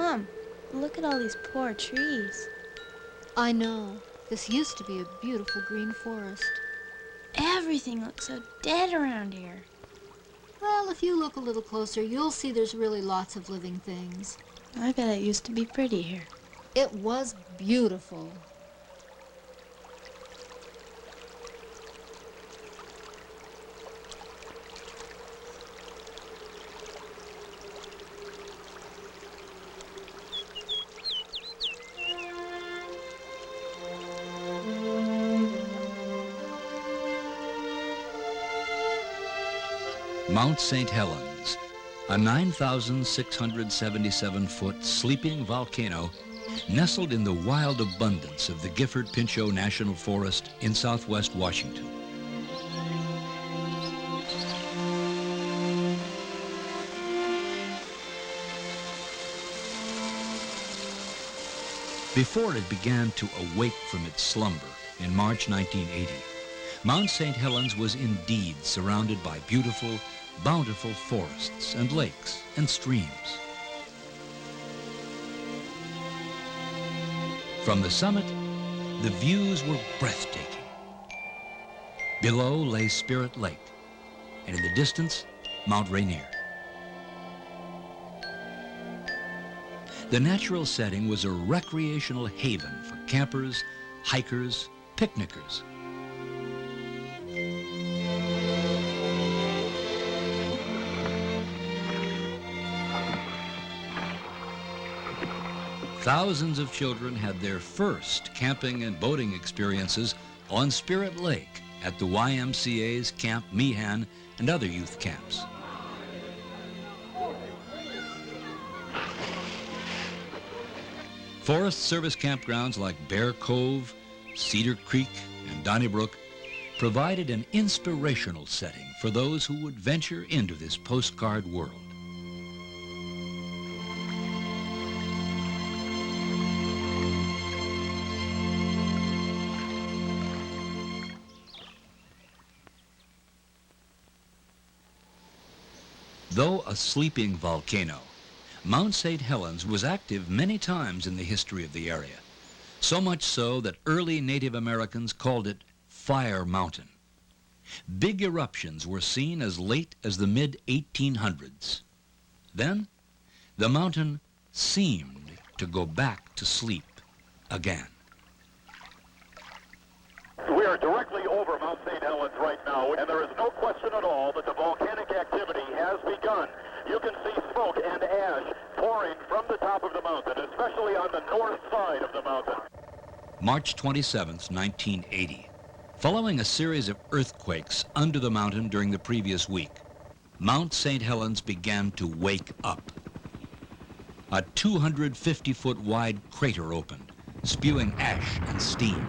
Mom, look at all these poor trees. I know. This used to be a beautiful green forest. Everything looks so dead around here. Well, if you look a little closer, you'll see there's really lots of living things. I bet it used to be pretty here. It was beautiful. Mount St. Helens, a 9,677-foot sleeping volcano nestled in the wild abundance of the Gifford Pinchot National Forest in southwest Washington. Before it began to awake from its slumber in March 1980, Mount St. Helens was indeed surrounded by beautiful, bountiful forests and lakes and streams. From the summit, the views were breathtaking. Below lay Spirit Lake, and in the distance, Mount Rainier. The natural setting was a recreational haven for campers, hikers, picnickers. Thousands of children had their first camping and boating experiences on Spirit Lake at the YMCA's Camp Meehan and other youth camps. Forest Service campgrounds like Bear Cove, Cedar Creek, and Donnybrook provided an inspirational setting for those who would venture into this postcard world. Though a sleeping volcano, Mount St. Helens was active many times in the history of the area, so much so that early Native Americans called it Fire Mountain. Big eruptions were seen as late as the mid-1800s. Then, the mountain seemed to go back to sleep again. We are directly over Mount St. Helens right now, and there is no question at all that the volcanic activity has begun. You can see smoke and ash pouring from the top of the mountain, especially on the north side of the mountain. March 27th, 1980. Following a series of earthquakes under the mountain during the previous week, Mount St. Helens began to wake up. A 250-foot wide crater opened, spewing ash and steam.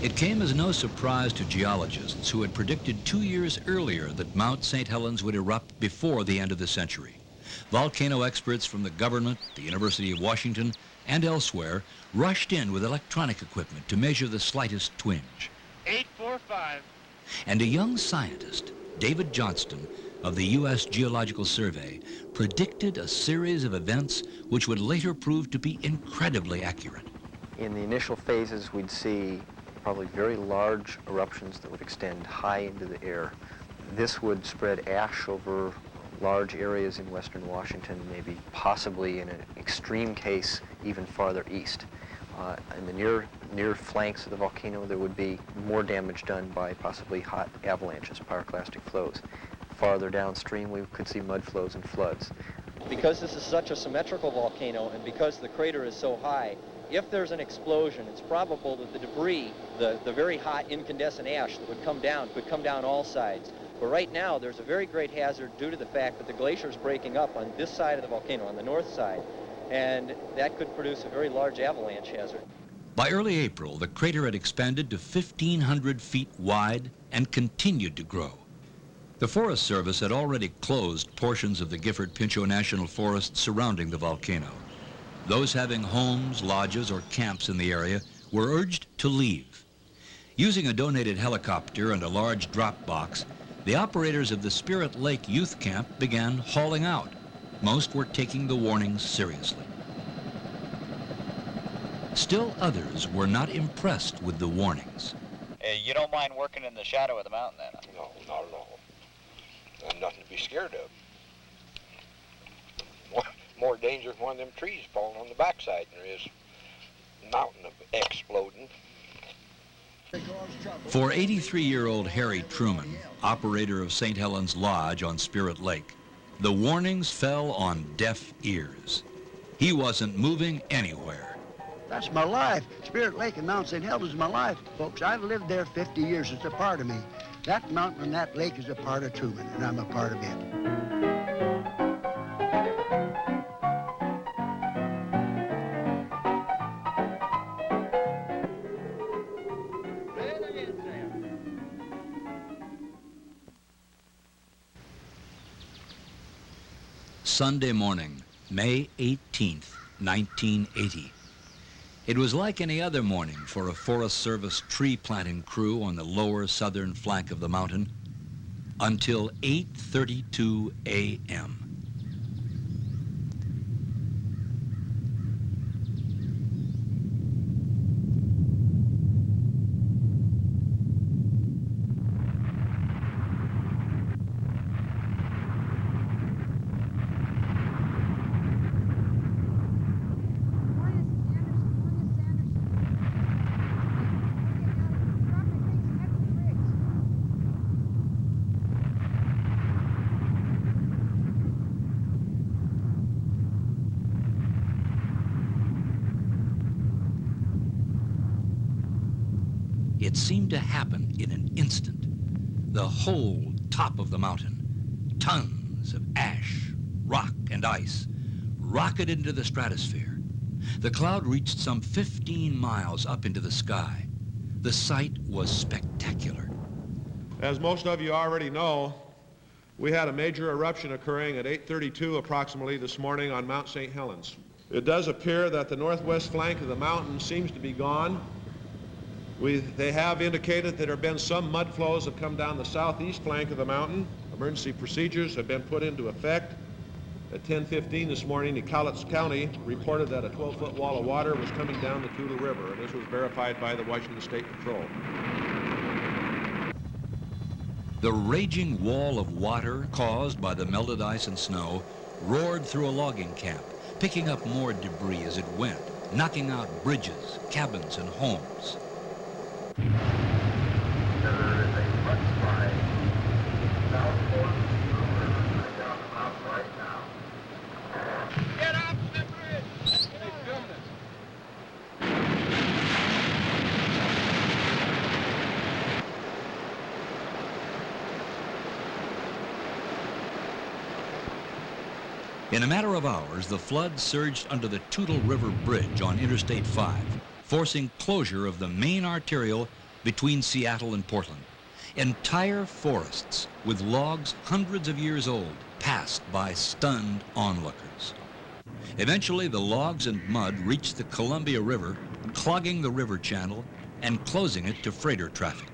It came as no surprise to geologists who had predicted 2 years earlier that Mount St. Helens would erupt before the end of the century. Volcano experts from the government, the University of Washington, and elsewhere rushed in with electronic equipment to measure the slightest twinge. 845. And a young scientist, David Johnston, of the U.S. Geological Survey, predicted a series of events which would later prove to be incredibly accurate. In the initial phases, we'd see probably very large eruptions that would extend high into the air. This would spread ash over large areas in western Washington, maybe possibly in an extreme case even farther east. In the near flanks of the volcano, there would be more damage done by possibly hot avalanches, pyroclastic flows. Farther downstream, we could see mud flows and floods. Because this is such a symmetrical volcano and because the crater is so high, if there's an explosion, it's probable that the debris, the very hot incandescent ash that would come down, could come down all sides. But right now, there's a very great hazard due to the fact that the glacier is breaking up on this side of the volcano, on the north side, and that could produce a very large avalanche hazard. By early April, the crater had expanded to 1,500 feet wide and continued to grow. The Forest Service had already closed portions of the Gifford Pinchot National Forest surrounding the volcano. Those having homes, lodges, or camps in the area were urged to leave. Using a donated helicopter and a large drop box, the operators of the Spirit Lake Youth Camp began hauling out. Most were taking the warnings seriously. Still others were not impressed with the warnings. You don't mind working in the shadow of the mountain, then? No, not at all. There's nothing to be scared of. More danger than one of them trees falling on the backside than there is mountain exploding. For 83-year-old Harry Truman, operator of St. Helens Lodge on Spirit Lake, the warnings fell on deaf ears. He wasn't moving anywhere. That's my life. Spirit Lake and Mount St. Helens is my life, folks. I've lived there 50 years. It's a part of me. That mountain and that lake is a part of Truman, and I'm a part of it. Sunday morning, May 18th, 1980. It was like any other morning for a Forest Service tree planting crew on the lower southern flank of the mountain until 8:32 a.m. It seemed to happen in an instant. The whole top of the mountain, tons of ash, rock, and ice, rocketed into the stratosphere. The cloud reached some 15 miles up into the sky. The sight was spectacular. As most of you already know, we had a major eruption occurring at 8:32 approximately this morning on Mount St. Helens. It does appear that the northwest flank of the mountain seems to be gone. They have indicated that there have been some mud flows that come down the southeast flank of the mountain. Emergency procedures have been put into effect. At 10:15 this morning, Cowlitz County reported that a 12-foot wall of water was coming down the Tula River, and this was verified by the Washington State Patrol. The raging wall of water caused by the melted ice and snow roared through a logging camp, picking up more debris as it went, knocking out bridges, cabins, and homes. There is a mudslide southward down the mountain right now. Get off the bridge! Hey, film this. In a matter of hours, the flood surged under the Toutle River Bridge on Interstate 5, forcing closure of the main arterial between Seattle and Portland. Entire forests with logs hundreds of years old passed by stunned onlookers. Eventually, the logs and mud reached the Columbia River, clogging the river channel and closing it to freighter traffic.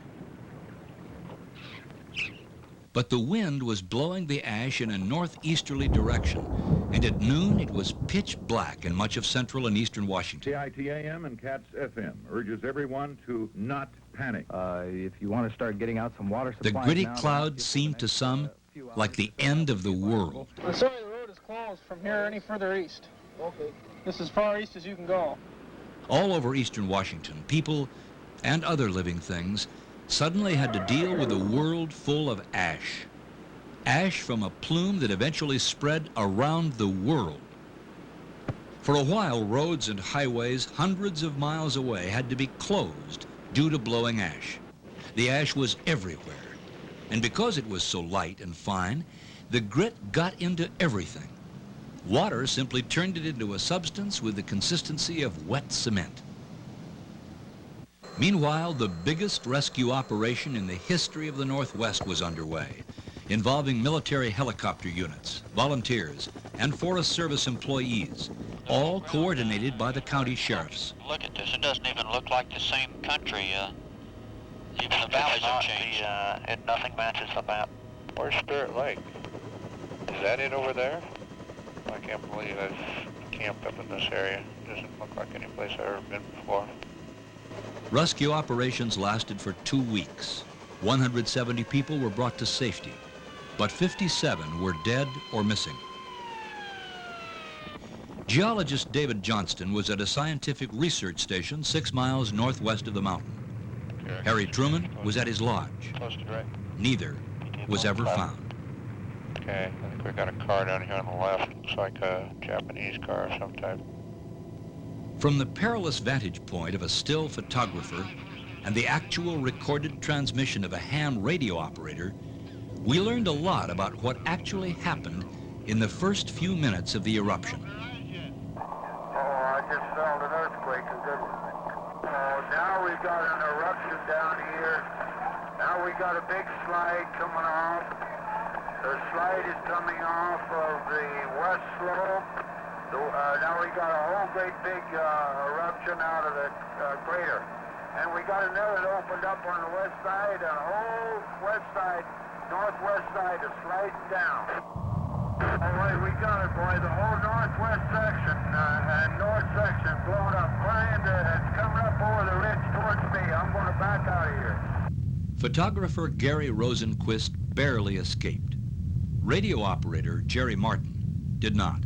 But the wind was blowing the ash in a northeasterly direction, and at noon it was pitch black in much of central and eastern Washington. CITAM and CATS FM urges everyone to not panic. If you want to start getting out some water The supplies gritty now, clouds seemed to some like the end of the world. I'm sorry, the road is closed from here any further east. Okay. This is as far east as you can go. All over eastern Washington, people and other living things suddenly had to deal with a world full of ash. Ash from a plume that eventually spread around the world. For a while, roads and highways hundreds of miles away had to be closed due to blowing ash. The ash was everywhere, and because it was so light and fine, the grit got into everything. Water simply turned it into a substance with the consistency of wet cement. Meanwhile, the biggest rescue operation in the history of the Northwest was underway, involving military helicopter units, volunteers, and Forest Service employees, all coordinated by the county sheriffs. Look at this. It doesn't even look like the same country. Even the valleys have changed. Nothing matches the map. Where's Spirit Lake? Is that it over there? I can't believe I've camped up in this area. Doesn't look like any place I've ever been before. Rescue operations lasted for 2 weeks. 170 people were brought to safety, but 57 were dead or missing. Geologist David Johnston was at a scientific research station 6 miles northwest of the mountain. Harry Truman was at his lodge. Neither was ever found. Okay, I think we got a car down here on the left. Looks like a Japanese car of some type. From the perilous vantage point of a still photographer and the actual recorded transmission of a ham radio operator, we learned a lot about what actually happened in the first few minutes of the eruption. I just felt an earthquake, a good one. Now we've got an eruption down here. Now we got a big slide coming off. The slide is coming off of the west slope. Now we got a whole great big eruption out of the crater. And we got another that opened up on the west side, and the whole west side, northwest side is sliding down. All right, we got it, boy. The whole northwest section and north section blown up. It's coming up over the ridge towards me. I'm going to back out of here. Photographer Gerry Rosenquist barely escaped. Radio operator Gerry Martin did not.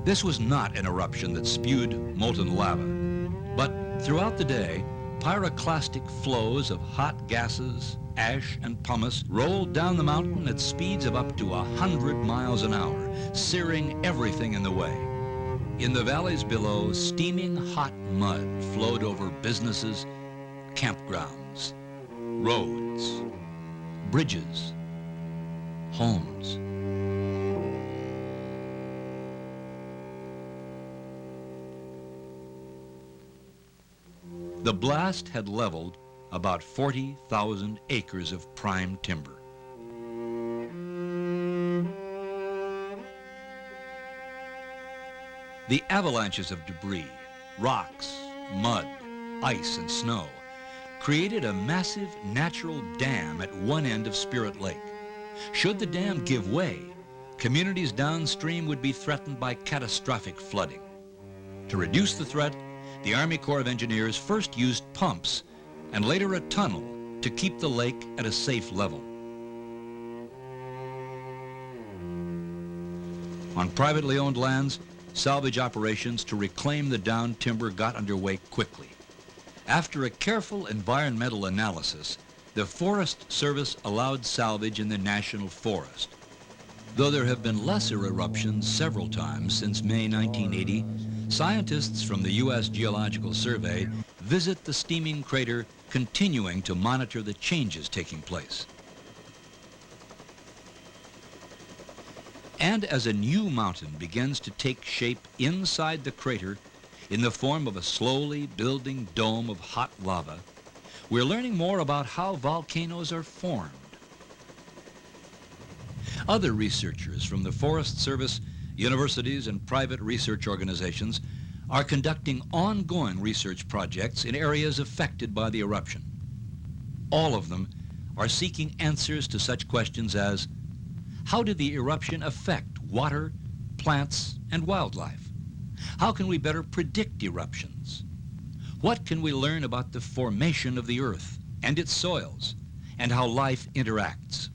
This was not an eruption that spewed molten lava, but throughout the day, pyroclastic flows of hot gases, ash, and pumice rolled down the mountain at speeds of up to 100 miles an hour, searing everything in the way. In the valleys below, steaming hot mud flowed over businesses, campgrounds, roads, bridges, homes. The blast had leveled about 40,000 acres of prime timber. The avalanches of debris, rocks, mud, ice, and snow created a massive natural dam at one end of Spirit Lake. Should the dam give way, communities downstream would be threatened by catastrophic flooding. To reduce the threat, the Army Corps of Engineers first used pumps and later a tunnel to keep the lake at a safe level. On privately owned lands, salvage operations to reclaim the downed timber got underway quickly. After a careful environmental analysis, the Forest Service allowed salvage in the National Forest. Though there have been lesser eruptions several times since May 1980, scientists from the U.S. Geological Survey visit the steaming crater, continuing to monitor the changes taking place. And as a new mountain begins to take shape inside the crater in the form of a slowly building dome of hot lava, we're learning more about how volcanoes are formed. Other researchers from the Forest Service, universities, and private research organizations are conducting ongoing research projects in areas affected by the eruption. All of them are seeking answers to such questions as, how did the eruption affect water, plants, and wildlife? How can we better predict eruptions? What can we learn about the formation of the Earth and its soils, and how life interacts?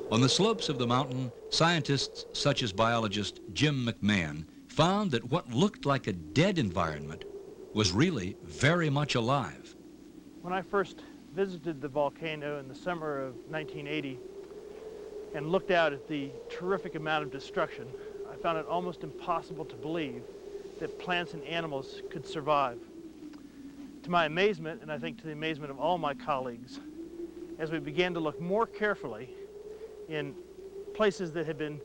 On the slopes of the mountain, scientists such as biologist Jim McMahon found that what looked like a dead environment was really very much alive. When I first visited the volcano in the summer of 1980 and looked out at the terrific amount of destruction, I found it almost impossible to believe that plants and animals could survive. To my amazement, and I think to the amazement of all my colleagues, as we began to look more carefully in places that had been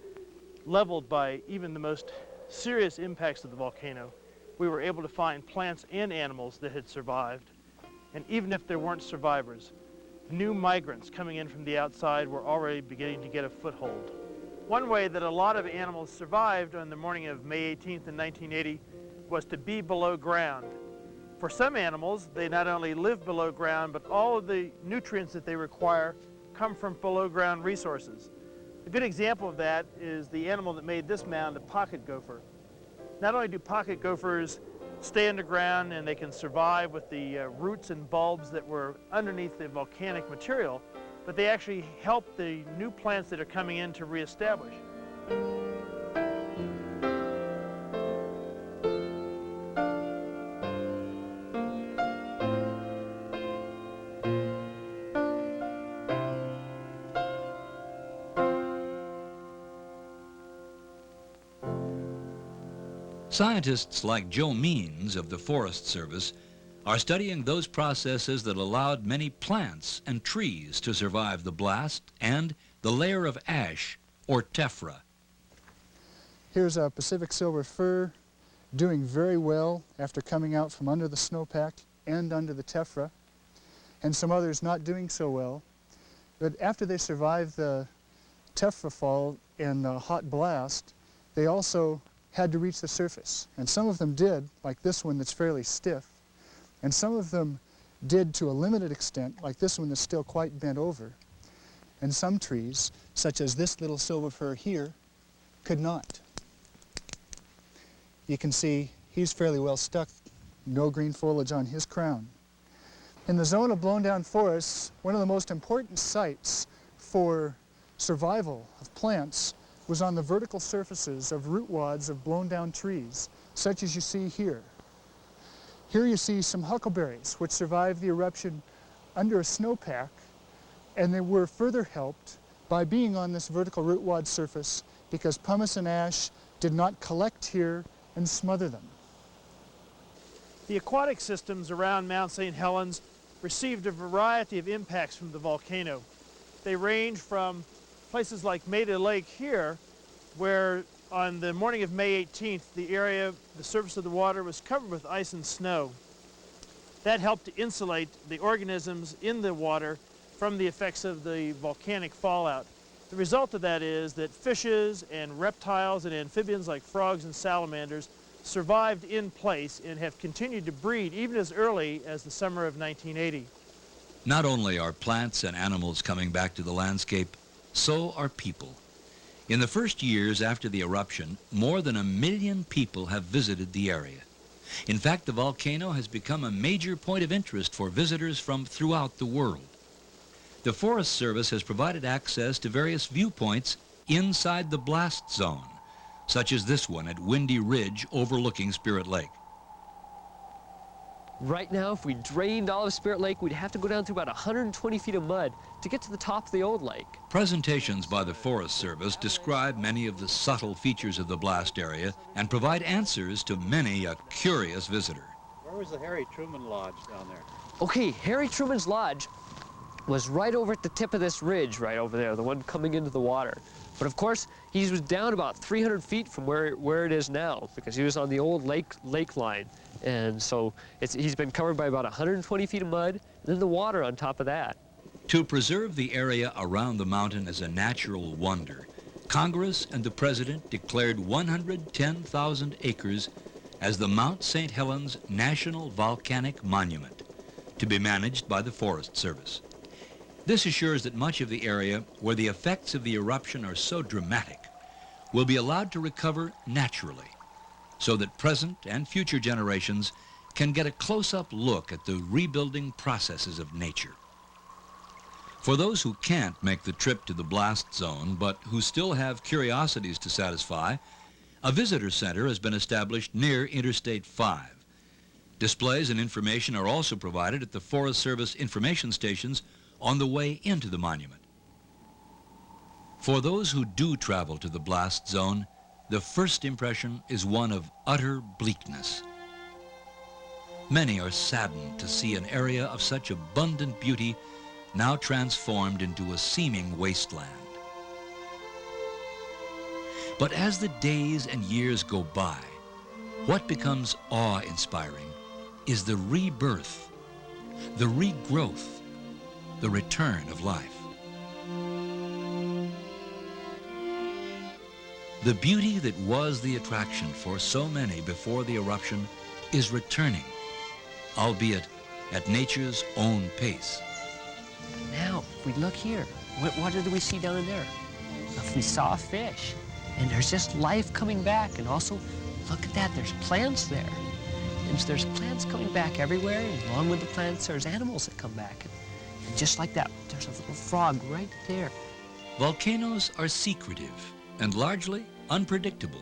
leveled by even the most serious impacts of the volcano, we were able to find plants and animals that had survived. And even if there weren't survivors, new migrants coming in from the outside were already beginning to get a foothold. One way that a lot of animals survived on the morning of May 18th in 1980 was to be below ground. For some animals, they not only live below ground, but all of the nutrients that they require come from below ground resources. A good example of that is the animal that made this mound, a pocket gopher. Not only do pocket gophers stay underground and they can survive with the roots and bulbs that were underneath the volcanic material, but they actually help the new plants that are coming in to reestablish. Scientists like Joe Means of the Forest Service are studying those processes that allowed many plants and trees to survive the blast and the layer of ash, or tephra. Here's a Pacific silver fir doing very well after coming out from under the snowpack and under the tephra, and some others not doing so well. But after they survived the tephra fall and the hot blast, they also had to reach the surface. And some of them did, like this one that's fairly stiff, and some of them did to a limited extent, like this one that's still quite bent over. And some trees, such as this little silver fir here, could not. You can see he's fairly well stuck, no green foliage on his crown. In the zone of blown down forests, one of the most important sites for survival of plants was on the vertical surfaces of root wads of blown down trees, such as you see here. Here you see some huckleberries, which survived the eruption under a snowpack, and they were further helped by being on this vertical root wad surface because pumice and ash did not collect here and smother them. The aquatic systems around Mount St. Helens received a variety of impacts from the volcano. They range from places like Maida Lake here, where on the morning of May 18th, the surface of the water was covered with ice and snow. That helped to insulate the organisms in the water from the effects of the volcanic fallout. The result of that is that fishes and reptiles and amphibians like frogs and salamanders survived in place and have continued to breed even as early as the summer of 1980. Not only are plants and animals coming back to the landscape, so are people. In the first years after the eruption, more than 1 million people have visited the area. In fact, the volcano has become a major point of interest for visitors from throughout the world. The Forest Service has provided access to various viewpoints inside the blast zone, such as this one at Windy Ridge overlooking Spirit Lake. Right now, if we drained all of Spirit Lake, we'd have to go down through about 120 feet of mud to get to the top of the old lake. Presentations by the Forest Service describe many of the subtle features of the blast area and provide answers to many a curious visitor. Where was the Harry Truman Lodge down there? Okay, Harry Truman's Lodge was right over at the tip of this ridge right over there, the one coming into the water. But of course, he was down about 300 feet from where it is now, because he was on the old lake line. And so he's been covered by about 120 feet of mud, and then the water on top of that. To preserve the area around the mountain as a natural wonder, Congress and the President declared 110,000 acres as the Mount St. Helens National Volcanic Monument, to be managed by the Forest Service. This assures that much of the area where the effects of the eruption are so dramatic will be allowed to recover naturally, so that present and future generations can get a close-up look at the rebuilding processes of nature. For those who can't make the trip to the blast zone, but who still have curiosities to satisfy, a visitor center has been established near Interstate 5. Displays and information are also provided at the Forest Service information stations on the way into the monument. For those who do travel to the blast zone, the first impression is one of utter bleakness. Many are saddened to see an area of such abundant beauty now transformed into a seeming wasteland. But as the days and years go by, what becomes awe-inspiring is the rebirth, the regrowth, the return of life. The beauty that was the attraction for so many before the eruption is returning, albeit at nature's own pace. Now, if we look here, what did we see down in there? We saw a fish, and there's just life coming back. And also, look at that, there's plants there. And so there's plants coming back everywhere, and along with the plants, there's animals that come back. And just like that, there's a little frog right there. Volcanoes are secretive and largely unpredictable.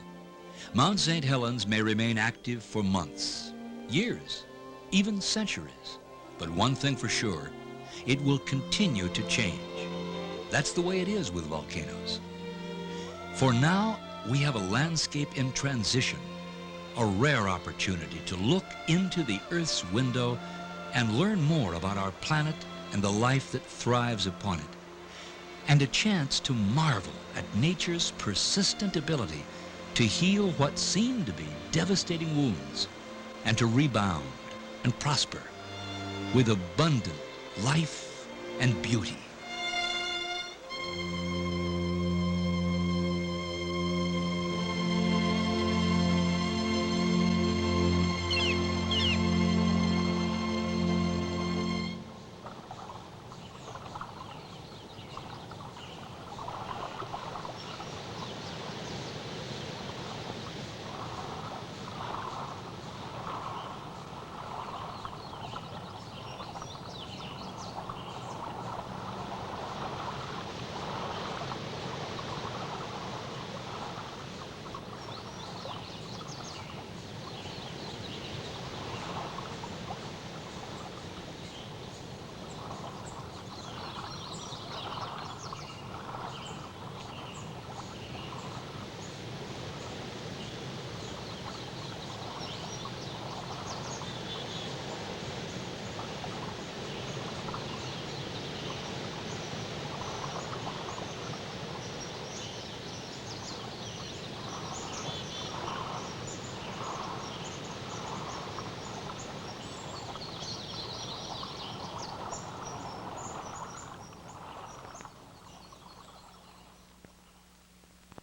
Mount St. Helens may remain active for months, years, even centuries. But one thing for sure, it will continue to change. That's the way it is with volcanoes. For now, we have a landscape in transition, a rare opportunity to look into the Earth's window and learn more about our planet and the life that thrives upon it, and a chance to marvel at nature's persistent ability to heal what seem to be devastating wounds and to rebound and prosper with abundant life and beauty.